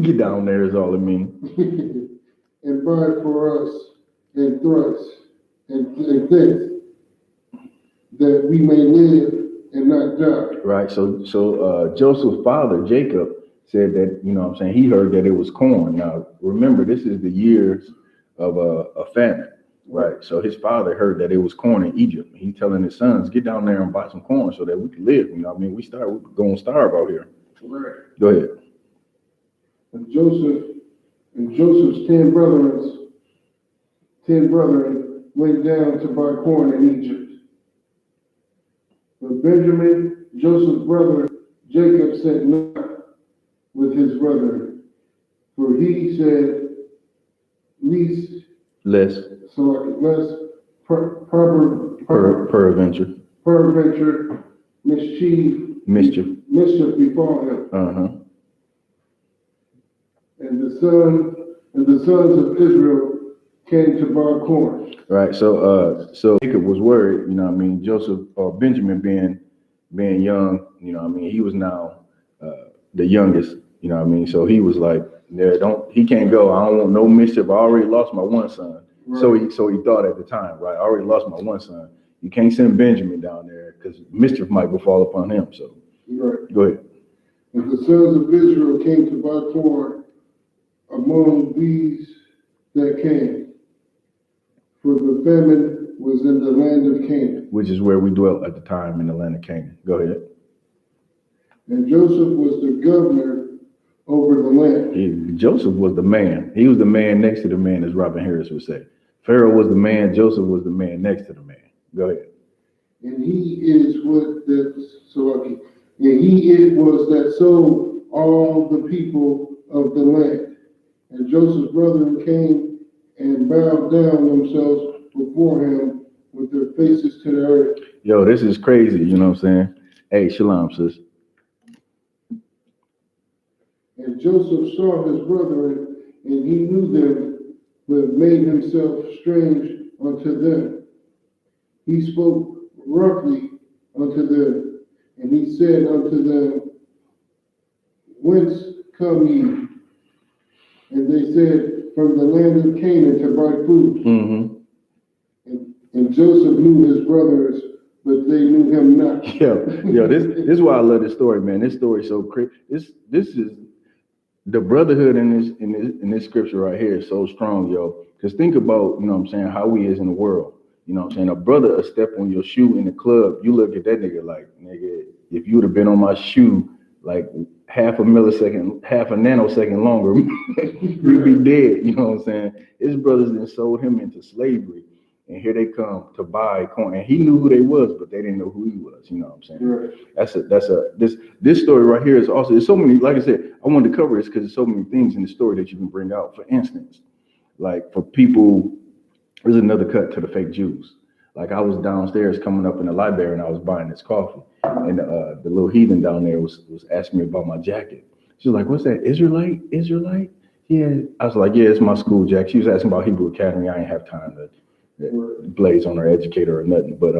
Speaker 1: Get down there is all it means.
Speaker 2: And buy for us and thrice and fifth, that we may live and not die. Right.
Speaker 1: So Joseph's father, Jacob, said that, you know what I'm saying, he heard that it was corn. Now, remember, this is the years of a famine, right? So his father heard that it was corn in Egypt. He's telling his sons, get down there and buy some corn so that we can live. You know what I mean? We're going to starve out here.
Speaker 2: Right.
Speaker 1: Go ahead.
Speaker 2: And Joseph's 10 brethren went down to buy corn in Egypt. But Benjamin, Joseph's brother, Jacob said not with his brethren, for he said, less peradventure mischief befall him.
Speaker 1: Uh-huh.
Speaker 2: And the sons of Israel came to buy corn.
Speaker 1: Right. So Jacob was worried, you know what I mean, Joseph or Benjamin being young, you know what I mean, he was now the youngest, you know what I mean. So he was like, he can't go. I don't want no mischief. I already lost my one son. Right. So he thought at the time, right? I already lost my one son. You can't send Benjamin down there because mischief might befall upon him. So
Speaker 2: right.
Speaker 1: Go ahead.
Speaker 2: And the sons of Israel came to buy corn among these that came, for the famine was in the land of Canaan.
Speaker 1: Which is where we dwelt at the time, in the land of Canaan. Go ahead.
Speaker 2: And Joseph was the governor over the land.
Speaker 1: Joseph was the man. He was the man next to the man, as Robin Harris would say. Pharaoh was the man. Joseph was the man next to the man. Go ahead.
Speaker 2: And he was that sold all the people of the land. And Joseph's brethren came and bowed down themselves before him with their faces to the earth.
Speaker 1: Yo, this is crazy, you know what I'm saying? Hey, shalom, sis.
Speaker 2: And Joseph saw his brethren, and he knew them, but made himself strange unto them. He spoke roughly unto them, and he said unto them, Whence come ye? And they said, From the land of Canaan to buy food.
Speaker 1: Mm-hmm.
Speaker 2: And Joseph knew his brothers, but they knew him not.
Speaker 1: Yo, this is why I love this story, man. This story is so crazy. This is the brotherhood in this scripture right here is so strong, yo. Because think about, you know what I'm saying, how we is in the world. You know what I'm saying? A brother a step on your shoe in the club, you look at that nigga like, nigga, if you would have been on my shoe like half a nanosecond longer, you'd be dead. You know what I'm saying? His brothers then sold him into slavery. And here they come to buy corn. And he knew who they was, but they didn't know who he was. You know what I'm saying? Right. This story right here is also, there's so many, like I said, I wanted to cover this because there's so many things in the story that you can bring out. For instance, like for people, there's another cut to the fake Jews. Like I was downstairs coming up in the library and I was buying this coffee. And the little heathen down there was asking me about my jacket. She was like, what's that, Israelite? Yeah. I was like, yeah, it's my school jacket. She was asking about Hebrew Academy. I ain't have time to blaze on her educator or nothing, but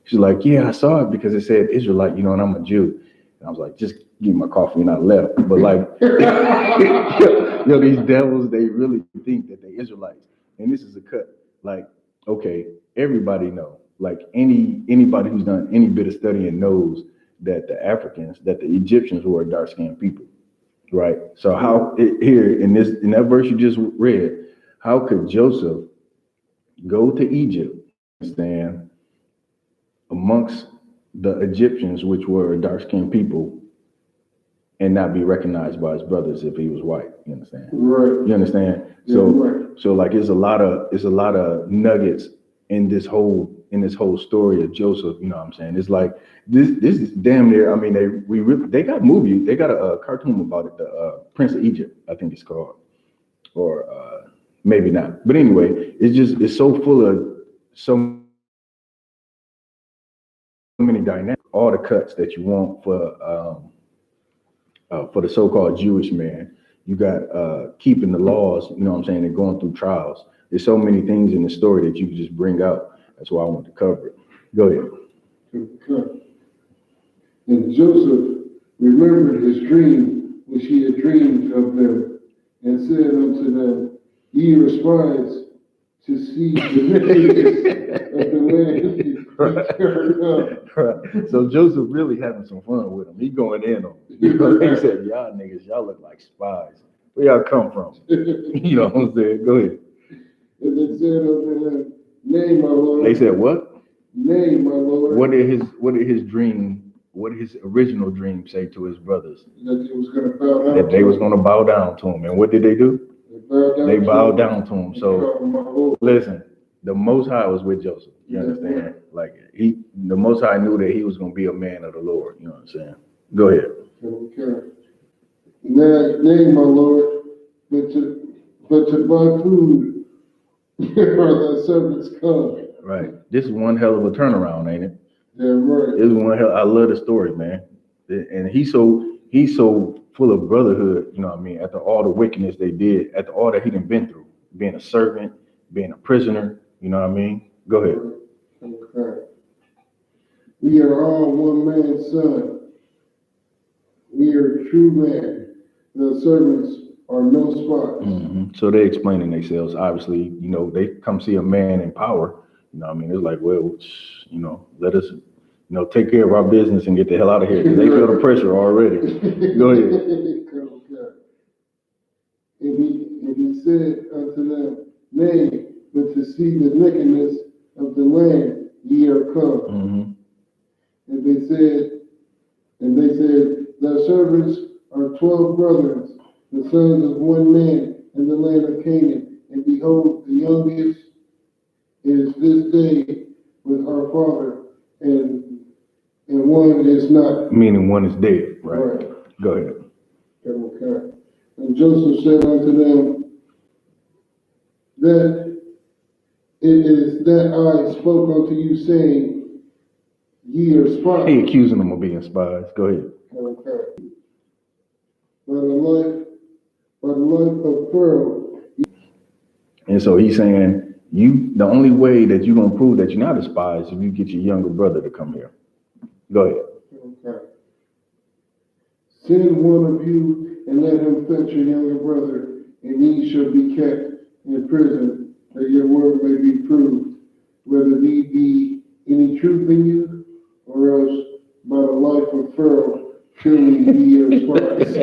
Speaker 1: she's like, yeah, I saw it because it said Israelite, you know, and I'm a Jew. And I was like, just give me my coffee and I left. But like, these devils, they really think that they Israelites. And this is a cut. Like, okay, everybody know, like anybody who's done any bit of studying knows that the Egyptians were a dark-skinned people, right? So how here in that verse you just read, how could Joseph go to Egypt, stand amongst the Egyptians, which were dark-skinned people, and not be recognized by his brothers if he was white? You understand?
Speaker 2: Right.
Speaker 1: You understand?
Speaker 2: Yeah,
Speaker 1: so,
Speaker 2: right.
Speaker 1: So like, it's a lot of nuggets in this whole story of Joseph. You know what I'm saying? It's like this is damn near. I mean, they got movie. They got a cartoon about it. The Prince of Egypt, I think it's called, or. Maybe not, but anyway, it's so full of so many dynamics, all the cuts that you want for the so-called Jewish man. You got keeping the laws, you know what I'm saying, and going through trials. There's so many things in the story that you can just bring out. That's why I want to cover it. Go ahead.
Speaker 2: And Joseph remembered his dream, which he had dreamed of them, and said unto them, Ye are spies to see the nations of the land.
Speaker 1: Right. So Joseph really having some fun with him. He going in on him. You know, he said, y'all niggas, y'all look like spies. Where y'all come from? You know what I'm saying? Go ahead.
Speaker 2: And they said unto him, Nay, my Lord.
Speaker 1: They said what?
Speaker 2: Nay, my Lord.
Speaker 1: What did his original dream say to his brothers?
Speaker 2: That he was going to bow down.
Speaker 1: That they was going to bow down to him. And what did they do? They bowed down to him. So listen, the Most High was with Joseph. You understand? Like the Most High knew that he was going to be a man of the Lord. You know what I'm saying? Go ahead.
Speaker 2: Okay. Nay, my Lord, but to buy food are thy servants come.
Speaker 1: Right. This is one hell of a turnaround, ain't it?
Speaker 2: Damn right.
Speaker 1: It was one hell. I love the story, man. And he's so full of brotherhood. You know what I mean? After all the wickedness they did, after all that he done been through, being a servant, being a prisoner. You know what I mean? Go ahead.
Speaker 2: Okay. We are all one man's son. We are true man. The servants are no spots.
Speaker 1: Mm-hmm. So they explaining themselves. Obviously, you know, they come see a man in power. You know what I mean? It's like, well, you know, let us, you know, take care of our business and get the hell out of here. They feel the pressure already. Go ahead.
Speaker 2: Okay. And he said unto them, nay, but to see the nakedness of the land ye are come.
Speaker 1: Mm-hmm.
Speaker 2: And they said, thy servants are 12 brothers, the sons of one man in the land of Canaan. And behold, the youngest is this day with our father, and one is not.
Speaker 1: Meaning one is dead, right?
Speaker 2: Right.
Speaker 1: Go ahead.
Speaker 2: Okay. And Joseph said unto them, that it is that I spoke unto you, saying, ye are spies.
Speaker 1: He accusing them of being spies. Go ahead.
Speaker 2: Okay. By the life of Pharaoh.
Speaker 1: And so he's saying, the only way that you're gonna prove that you're not a spy is if you get your younger brother to come here. Go ahead.
Speaker 2: Okay. Send one of you and let him fetch your younger brother, and ye shall be kept in prison, that your word may be proved, whether there be any truth in you, or else by the life of Pharaoh, surely ye are spies.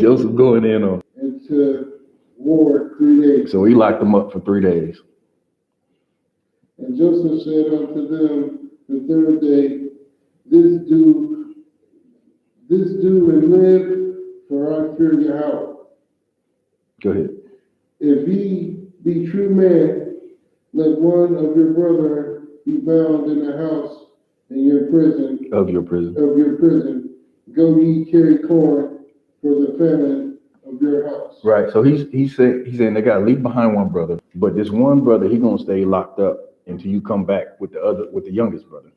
Speaker 1: Joseph going in on.
Speaker 2: And to war 3 days.
Speaker 1: So he locked them up for 3 days.
Speaker 2: And Joseph said unto them the third day, This do and live, for I fear Yahweh.
Speaker 1: Go ahead.
Speaker 2: If ye be true men, let one of your brethren be bound in the house in your prison.
Speaker 1: Of your prison.
Speaker 2: Go ye carry corn for the famine of your house.
Speaker 1: Right. So he's saying they gotta leave behind one brother, but this one brother, he gonna stay locked up until you come back with the youngest brother.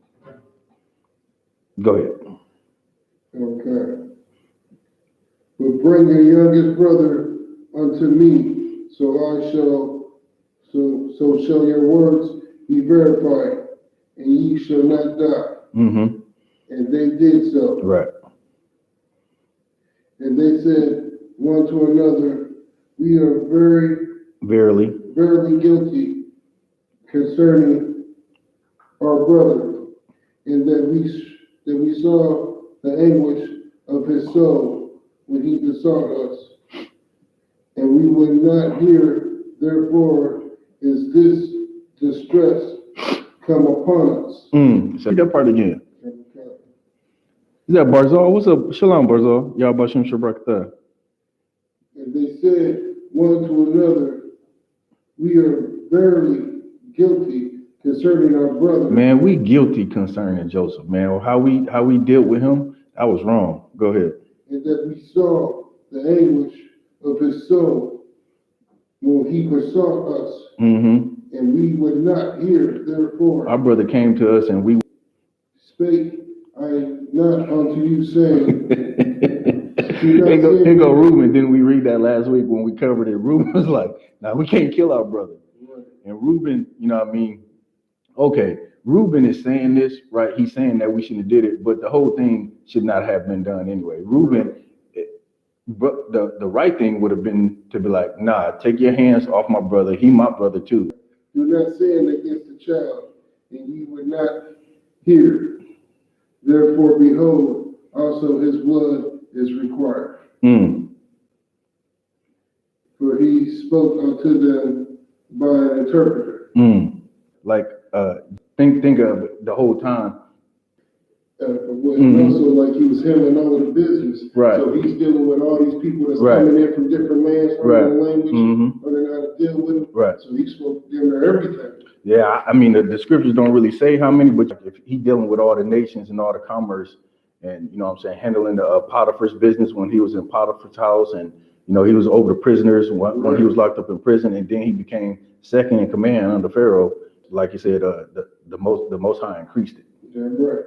Speaker 1: Go ahead.
Speaker 2: Okay. But bring your youngest brother unto me, so shall your words be verified, and ye shall not die.
Speaker 1: Mm-hmm.
Speaker 2: And they did so.
Speaker 1: Right.
Speaker 2: And they said one to another, we are
Speaker 1: Verily
Speaker 2: guilty concerning our brother, and that we saw the anguish of his soul when he besought us, and we would not hear. Therefore is this distress come upon us.
Speaker 1: Say that part again.
Speaker 2: Okay.
Speaker 1: Is that Barzal? What's up? Shalom, Barzal. Yahbashim Shabrakta.
Speaker 2: And they said one to another, we are verily guilty concerning our brother.
Speaker 1: Man, we guilty concerning Joseph, man. How we dealt with him, that was wrong. Go ahead.
Speaker 2: And that we saw the anguish of his soul when he besought us.
Speaker 1: Mm-hmm.
Speaker 2: And we would not hear. Therefore
Speaker 1: Our brother came to us and we
Speaker 2: spake I not unto you, saying,
Speaker 1: Here go Reuben. Didn't we read that last week when we covered it? Reuben was like, "Now we can't kill our brother."
Speaker 2: Right.
Speaker 1: And Reuben, you know what I mean? Okay, Reuben is saying this, right? He's saying that we shouldn't have did it, but the whole thing should not have been done anyway. Reuben, but the right thing would have been to be like, "Nah, take your hands off my brother. He my brother too."
Speaker 2: Do not sin against the child, and ye would not hear. Therefore, behold, also his blood is required. For he spoke unto them by an interpreter.
Speaker 1: Like, think of it the whole time.
Speaker 2: Also, like he was handling all of the business.
Speaker 1: Right.
Speaker 2: So he's dealing with all these people that's
Speaker 1: Right.
Speaker 2: coming in from different lands, learning the language, learning how to deal with them.
Speaker 1: Right.
Speaker 2: So he spoke to them everything.
Speaker 1: Yeah, I mean, the scriptures don't really say how many, but if he dealing with all the nations and all the commerce and, you know what I'm saying, handling the Potiphar's business when he was in Potiphar's house and, you know, he was over the prisoners when he was locked up in prison, and then he became second in command under Pharaoh. Like you said, the Most High increased it.
Speaker 2: Damn right.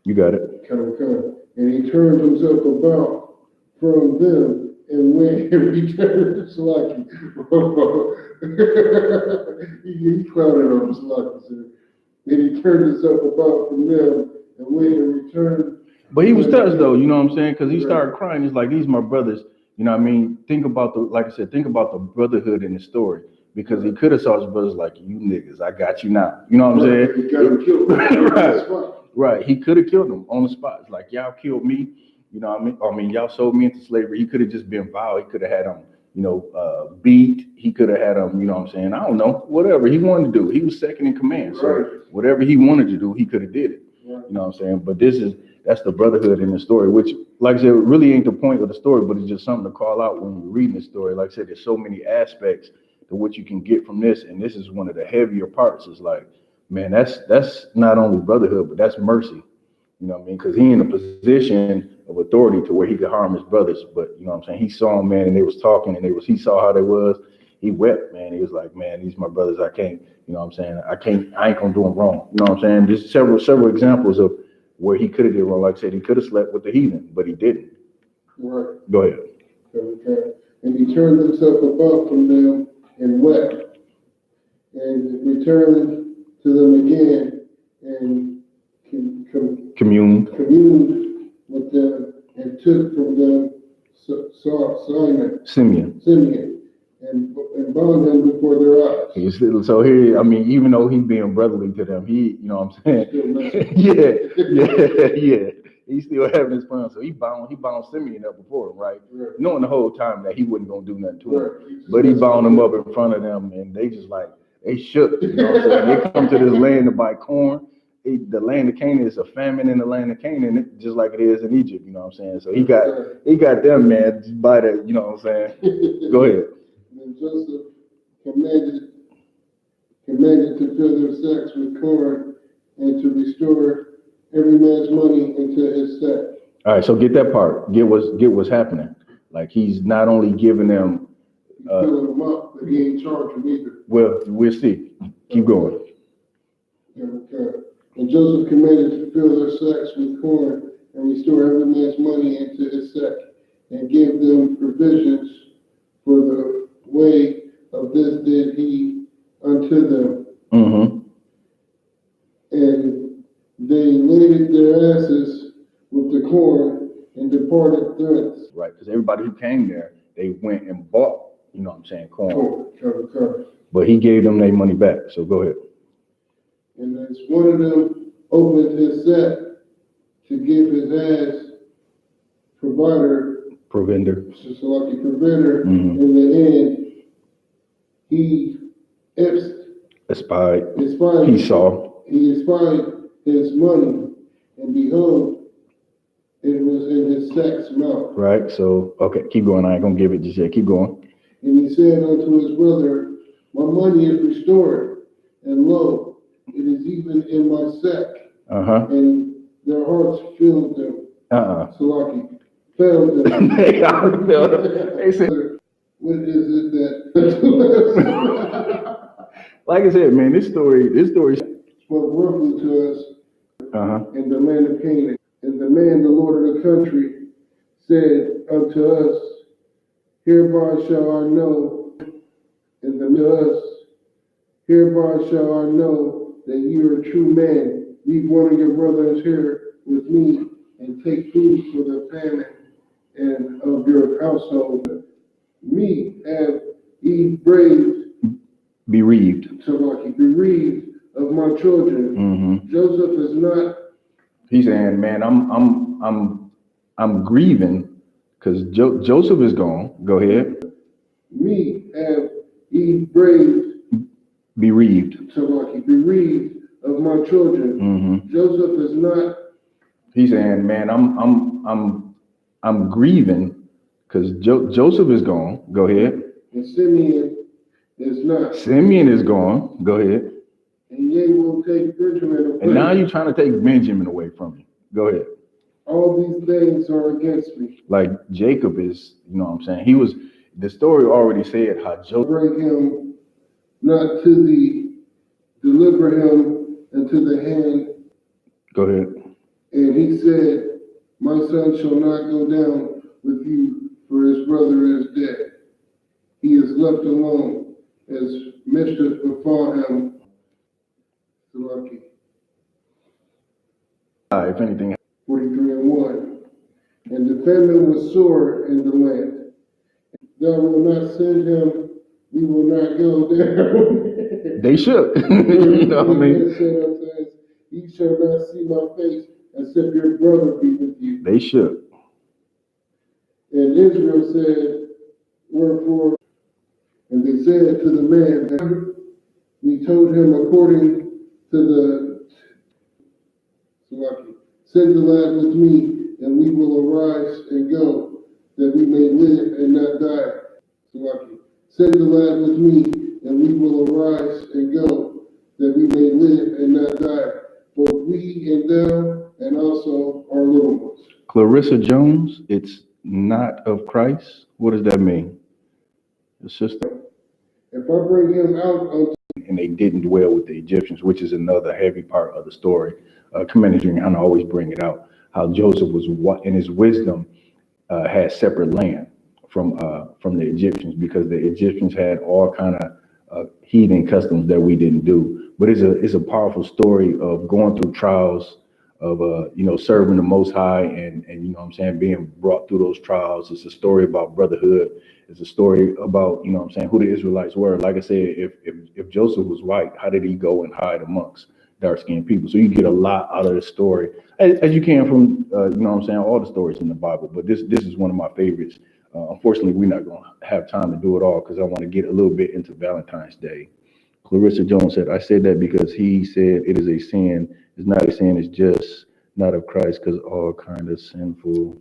Speaker 1: You got it.
Speaker 2: Come. And he turned himself about from them and went and returned to Salaki. he clouded on Salaki, sir. And he turned himself about from them and went and returned.
Speaker 1: But he was touched though, you know what I'm saying? Because he started crying. He's like, these my brothers. You know what I mean? Think about like I said, think about the brotherhood in the story. Because he could have saw his brothers like, you niggas, I got you now. You know what I'm saying?
Speaker 2: He got him killed.
Speaker 1: Right. He could have killed them on the spot. It's like, y'all killed me. You know what I mean? Y'all sold me into slavery. He could have just been vile. He could have had them, beat. He could have had them, you know what I'm saying? I don't know. Whatever he wanted to do. He was second in command. So whatever he wanted to do, he could have did it. You know what I'm saying? But that's the brotherhood in the story, which, like I said, really ain't the point of the story, but it's just something to call out when you're reading the story. Like I said, there's so many aspects to what you can get from this, and this is one of the heavier parts. It's like, man, that's not only brotherhood, but that's mercy. You know what I mean? Because he in a position of authority to where he could harm his brothers. But you know what I'm saying? He saw them, man, and they was talking, and he saw how they was. He wept, man. He was like, man, these my brothers. I can't, you know what I'm saying? I ain't gonna do them wrong. You know what I'm saying? There's several examples of where he could have did wrong. Like I said, he could have slept with the heathen, but he didn't.
Speaker 2: Right.
Speaker 1: Go ahead.
Speaker 2: Okay. And he turned himself about from them and wept, and returned to them again and communed with them, and took from them Simeon, and bound him before their eyes.
Speaker 1: So here, I mean, even though he being brotherly to them, he, you know what I'm saying? yeah. He's still having his fun. So he bound Simeon up before him, right? Knowing the whole time that he wasn't gonna do nothing to him. But he bound him up in front of them, and they just like, they shook. You know what I'm saying? They come to this land to buy corn. The land of Canaan is a famine in the land of Canaan, just like it is in Egypt. You know what I'm saying? So he got them, man, by the, you know what I'm saying? Go ahead.
Speaker 2: And Joseph commanded to fill their sacks with corn and to restore every man's money into his sack.
Speaker 1: All right, so get that part. Get what's happening. Like he's not only giving them.
Speaker 2: Filling them up, but he ain't charging either.
Speaker 1: Well, we'll see. Keep going.
Speaker 2: Okay. And Joseph commanded to fill their sacks with corn and restore every man's money into his sack, and give them provisions for the way of this did he unto them.
Speaker 1: Mm-hmm.
Speaker 2: And they laded their asses with the corn and departed thence.
Speaker 1: Right, because everybody who came there, they went and bought, you know what I'm saying, corn. But he gave them their money back. So go ahead.
Speaker 2: And as one of them opened his sack to give his ass provender, just like a provender, in the end, he espied his money, and behold, it was in his sack's mouth.
Speaker 1: Right, so, okay, keep going. I ain't gonna give it just yet. Keep going.
Speaker 2: And he said unto his brother, my money is restored, and lo, it is even in my sack. And their hearts filled them. Salaki failed them.
Speaker 1: They said,
Speaker 2: what is it that
Speaker 1: like I said, man, this story
Speaker 2: spoke roughly to us in the land of Canaan. And the man, the Lord of the country, said unto us, hereby shall I know, hereby shall I know that you are a true man. Leave one of your brothers here with me, and take food for the famine and of your household. Me have ye bereaved of my children. Joseph is not.
Speaker 1: He's saying, man, I'm grieving because Joseph is gone. Go ahead.
Speaker 2: Me have ye bereaved of my children. Joseph is not.
Speaker 1: He's saying, man, I'm grieving because Joseph is gone. Go ahead.
Speaker 2: And Simeon is not.
Speaker 1: Simeon is gone. Go ahead.
Speaker 2: And ye will take Benjamin away.
Speaker 1: And now you're trying to take Benjamin away from me. Go ahead.
Speaker 2: All these things are against me.
Speaker 1: Like Jacob is, you know what I'm saying? The story already said how Joseph.
Speaker 2: Bring him not to thee, deliver him into the hand
Speaker 1: Go ahead.
Speaker 2: And he said, my son shall not go down with you, for his brother is dead. He is left alone, as mischief befall him. Lucky.
Speaker 1: If anything,
Speaker 2: 43:1. And the famine was sore in the land. Thou wilt not send him, we will not go there.
Speaker 1: they should. You know what I mean?
Speaker 2: Said unto us, ye shall not see my face, except your brother be with you.
Speaker 1: They should.
Speaker 2: And Israel said, wherefore? And they said to the man, we told him according to the Salaki, send the lad with me, and we will arise and go, that we may live and not die. Salaki, send the lad with me, and we will arise and go, that we may live and not die, both we and them, and also our little ones.
Speaker 1: Clarissa Jones, it's not of Christ. What does that mean? The sister.
Speaker 2: If I bring him out unto
Speaker 1: And they didn't dwell with the Egyptians, which is another heavy part of the story. Commander Juliana always bring it out, how Joseph was in his wisdom had separate land from the Egyptians, because the Egyptians had all kind of heathen customs that we didn't do. But it's a powerful story of going through trials, of serving the Most High, and you know what I'm saying, being brought through those trials. It's a story about brotherhood. It's a story about, you know what I'm saying, who the Israelites were. Like I said, if Joseph was white, how did he go and hide amongst dark-skinned people? So you get a lot out of the story, as you can from you know what I'm saying, all the stories in the Bible. But this is one of my favorites. Unfortunately, we're not going to have time to do it all, because I want to get a little bit into Valentine's Day. Clarissa Jones said, I said that because he said it is a sin. It's not a sin, it's just not of Christ, because all kind of sinful